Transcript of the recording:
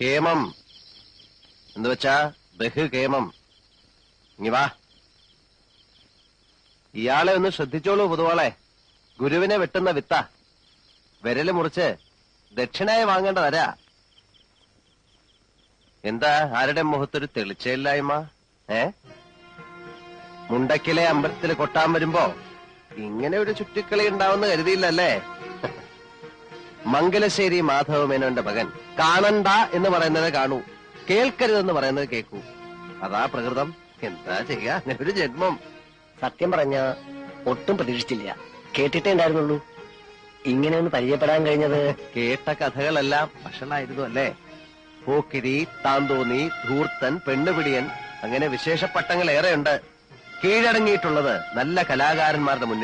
കേമം എന്ന് വെച്ചാ ബഹുകേമം. ഇനി വാ. ഇയാളെ ഒന്ന് ശ്രദ്ധിച്ചോളൂ പൊതുവാളെ. ഗുരുവിനെ വെട്ടുന്ന വിത്ത. വിരല് മുറിച്ച് ദക്ഷിണായി വാങ്ങേണ്ടതരാ. എന്താ ആരുടെ മുഖത്തൊരു തെളിച്ചയില്ലായ്മ? മുണ്ടക്കിലെ അമ്പലത്തിൽ കൊട്ടാൻ വരുമ്പോ ഇങ്ങനെ ഒരു ചുറ്റിക്കളി ഉണ്ടാവുന്ന കരുതിയില്ലല്ലേ? മംഗലശ്ശേരി മാധവമേനോന്റെ മകൻ കാണണ്ട എന്ന് പറയുന്നത് കാണൂ, കേൾക്കരുതെന്ന് പറയുന്നത് കേൾക്കൂ. അതാ പ്രകൃതം. എന്താ ചെയ്യാ, അങ്ങനെ ഒരു ജന്മം. സത്യം പറഞ്ഞ ഒട്ടും പ്രതീക്ഷിച്ചില്ല. കേട്ടിട്ടേ ഉണ്ടായിരുന്നുള്ളൂ. ഇങ്ങനെ ഒന്ന് പരിചയപ്പെടാൻ കഴിഞ്ഞത്. കേട്ട കഥകളെല്ലാം ഭക്ഷണമായിരുന്നു അല്ലേ? പോക്കിരി, താന്തോന്നി, ധൂർത്തൻ, പെണ്ണുപിടിയൻ, അങ്ങനെ വിശേഷ പട്ടങ്ങൾ ഏറെയുണ്ട്. കീഴടങ്ങിയിട്ടുള്ളത് നല്ല കലാകാരന്മാരുടെ മുന്നിൽ.